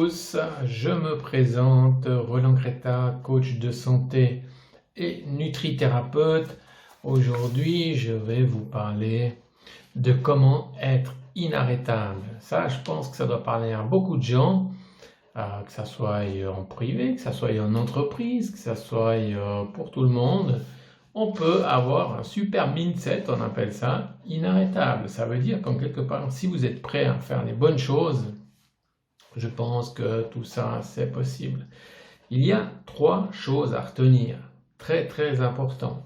tous, je me présente, Roland Creta, coach de santé et nutrithérapeute. Aujourd'hui, je vais vous parler de comment être inarrêtable. Ça, je pense que ça doit parler à beaucoup de gens, que ça soit en privé, que ça soit en entreprise, que ça soit pour tout le monde. On peut avoir un super mindset, on appelle ça, inarrêtable. Ça veut dire qu'en quelque part, si vous êtes prêt à faire les bonnes choses, je pense que tout ça, c'est possible. Il y a 3 choses à retenir, très très importantes.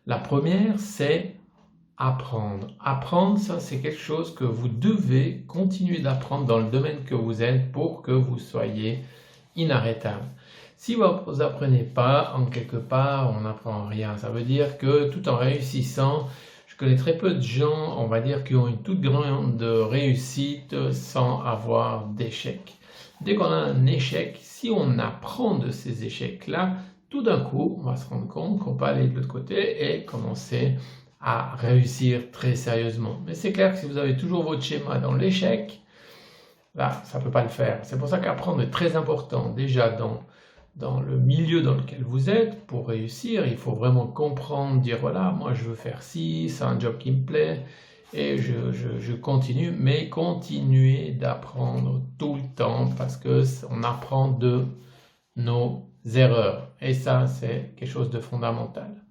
La première, c'est apprendre. Apprendre, ça, c'est quelque chose que vous devez continuer d'apprendre dans le domaine que vous êtes pour que vous soyez inarrêtable. Si vous n'apprenez pas, en quelque part, on n'apprend rien. Ça veut dire que tout en réussissant, je connais très peu de gens, on va dire, qui ont une toute grande réussite sans avoir d'échecs. Dès qu'on a un échec, si on apprend de ces échecs-là, tout d'un coup, on va se rendre compte qu'on peut aller de l'autre côté et commencer à réussir très sérieusement. Mais c'est clair que si vous avez toujours votre schéma dans l'échec, là, ça ne peut pas le faire. C'est pour ça qu'apprendre est très important. Déjà, dans le milieu dans lequel vous êtes, pour réussir, il faut vraiment comprendre, dire voilà, moi je veux faire ci, c'est un job qui me plaît, et je continue, mais continuez d'apprendre tout le temps, parce qu'on apprend de nos erreurs, et ça c'est quelque chose de fondamental.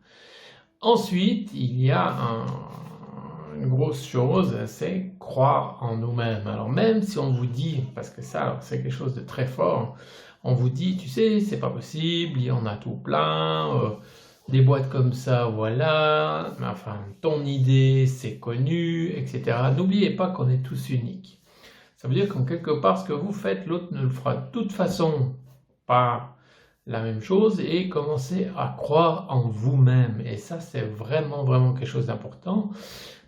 Ensuite, il y a une grosse chose, c'est croire en nous-mêmes. Alors même si on vous dit, parce que ça c'est quelque chose de très fort, on vous dit, tu sais, c'est pas possible, il y en a tout plein, des boîtes comme ça, voilà, mais enfin, ton idée, c'est connu, etc. N'oubliez pas qu'on est tous uniques. Ça veut dire qu'en quelque part, ce que vous faites, l'autre ne le fera de toute façon pas la même chose, et commencez à croire en vous-même. Et ça, c'est vraiment, vraiment quelque chose d'important.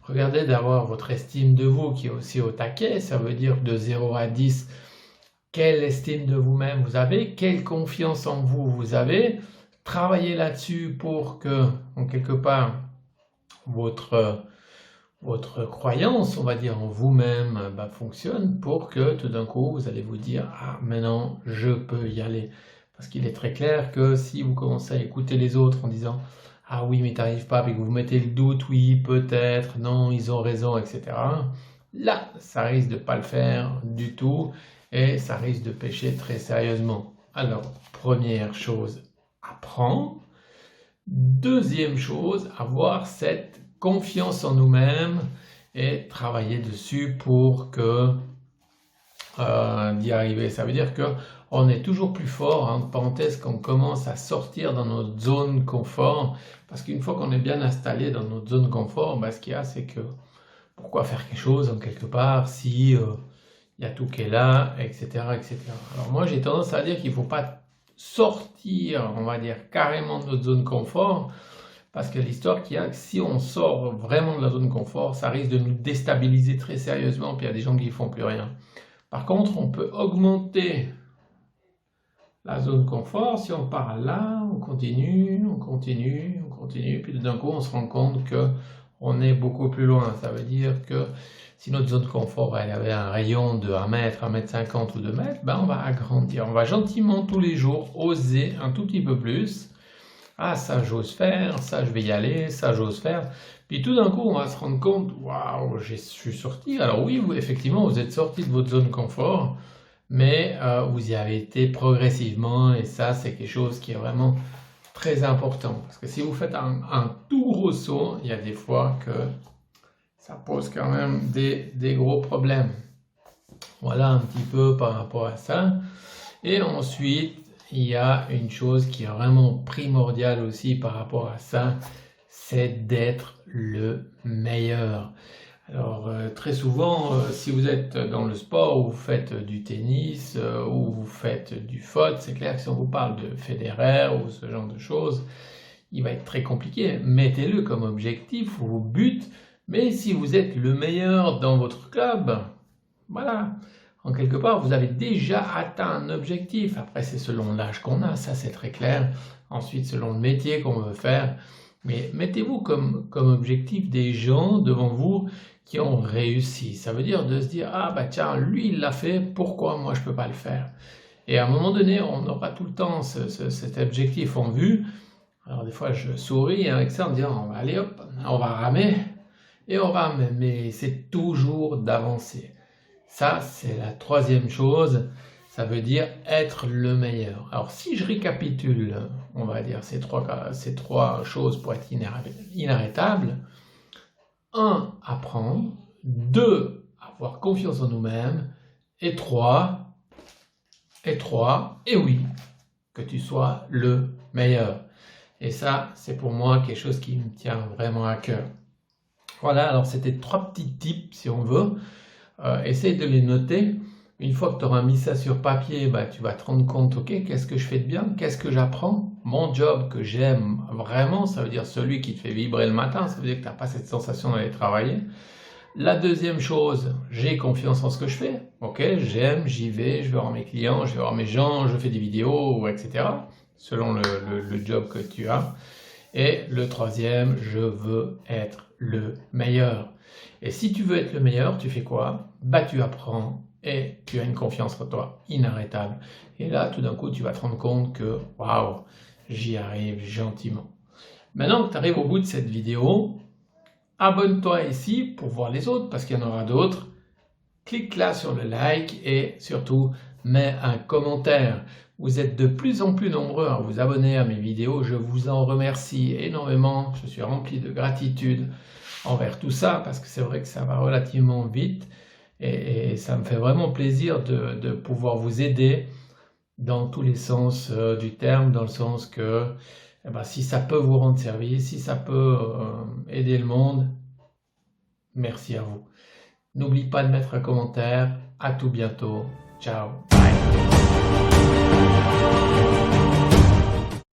Regardez d'avoir votre estime de vous qui est aussi au taquet, ça veut dire de 0 à 10, quelle estime de vous-même vous avez, quelle confiance en vous vous avez. Travaillez là-dessus pour que, en quelque part, votre croyance, on va dire, en vous-même fonctionne, pour que tout d'un coup, vous allez vous dire « Ah, maintenant, je peux y aller ». Parce qu'il est très clair que si vous commencez à écouter les autres en disant « Ah oui, mais t'arrives pas », et que vous mettez le doute « Oui, peut-être, non, ils ont raison », etc. Là, ça risque de ne pas le faire du tout, et ça risque de pêcher très sérieusement. Alors, première chose, apprendre. Deuxième chose, avoir cette confiance en nous-mêmes et travailler dessus pour d'y arriver. Ça veut dire qu'on est toujours plus fort, entre parenthèses, quand on commence à sortir dans notre zone confort, parce qu'une fois qu'on est bien installé dans notre zone confort, ce qu'il y a, c'est que pourquoi faire quelque chose en quelque part si il y a tout qui est là, etc., etc. Alors moi, j'ai tendance à dire qu'il ne faut pas sortir, on va dire, carrément de notre zone confort, parce que l'histoire qu'il y a, que si on sort vraiment de la zone confort, ça risque de nous déstabiliser très sérieusement, puis il y a des gens qui ne font plus rien. Par contre, on peut augmenter la zone confort si on part là, on continue, on continue, on continue, puis d'un coup, on se rend compte qu'on est beaucoup plus loin. Ça veut dire que si notre zone confort elle avait un rayon de 1 mètre, 1 mètre 50 ou 2 mètres, on va agrandir. On va gentiment tous les jours oser un tout petit peu plus. Ah, ça j'ose faire, ça je vais y aller, ça j'ose faire. Puis tout d'un coup, on va se rendre compte, waouh, je suis sorti. Alors oui, effectivement, vous êtes sorti de votre zone confort, mais vous y avez été progressivement, et ça, c'est quelque chose qui est vraiment très important. Parce que si vous faites un tout gros saut, il y a des fois que ça pose quand même des gros problèmes. Voilà un petit peu par rapport à ça. Et ensuite, il y a une chose qui est vraiment primordiale aussi par rapport à ça, c'est d'être le meilleur. Alors très souvent, si vous êtes dans le sport, ou vous faites du tennis, ou vous faites du foot, c'est clair que si on vous parle de Federer ou ce genre de choses, il va être très compliqué. Mettez-le comme objectif ou vos buts, mais si vous êtes le meilleur dans votre club, voilà, en quelque part, vous avez déjà atteint un objectif. Après, c'est selon l'âge qu'on a, ça c'est très clair. Ensuite, selon le métier qu'on veut faire, Mais mettez-vous comme objectif des gens devant vous qui ont réussi. Ça veut dire de se dire, ah bah tiens, lui il l'a fait, pourquoi moi je peux pas le faire? Et à un moment donné, on aura tout le temps cet objectif en vue. Alors des fois je souris avec ça en me disant, allez hop, on va ramer, et on rame, mais c'est toujours d'avancer. Ça, c'est la troisième chose, ça veut dire être le meilleur. Alors si je récapitule, on va dire ces trois choses pour être inarrêtable. 1. Apprendre. 2. Avoir confiance en nous-mêmes. Et 3. Et oui, que tu sois le meilleur. Et ça, c'est pour moi quelque chose qui me tient vraiment à cœur. Voilà, alors c'était 3 petits tips si on veut. Essaye de les noter. Une fois que tu auras mis ça sur papier, bah, tu vas te rendre compte, ok, qu'est-ce que je fais de bien? Qu'est-ce que j'apprends? Mon job que j'aime vraiment, ça veut dire celui qui te fait vibrer le matin, ça veut dire que tu n'as pas cette sensation d'aller travailler. La deuxième chose, j'ai confiance en ce que je fais. Ok, j'aime, j'y vais, je vais voir mes clients, je vais voir mes gens, je fais des vidéos, etc. Selon le job que tu as. Et le troisième, je veux être le meilleur. Et si tu veux être le meilleur, tu fais quoi? Bah, tu apprends et tu as une confiance en toi inarrêtable. Et là, tout d'un coup, tu vas te rendre compte que, waouh, j'y arrive gentiment. Maintenant que tu arrives au bout de cette vidéo, abonne-toi ici pour voir les autres, parce qu'il y en aura d'autres. Clique là sur le like et surtout, mets un commentaire. Vous êtes de plus en plus nombreux à vous abonner à mes vidéos. Je vous en remercie énormément. Je suis rempli de gratitude envers tout ça, parce que c'est vrai que ça va relativement vite. Et ça me fait vraiment plaisir de pouvoir vous aider dans tous les sens du terme, dans le sens que si ça peut vous rendre service, si ça peut aider le monde, merci à vous. N'oublie pas de mettre un commentaire. À tout bientôt. Ciao. Bye.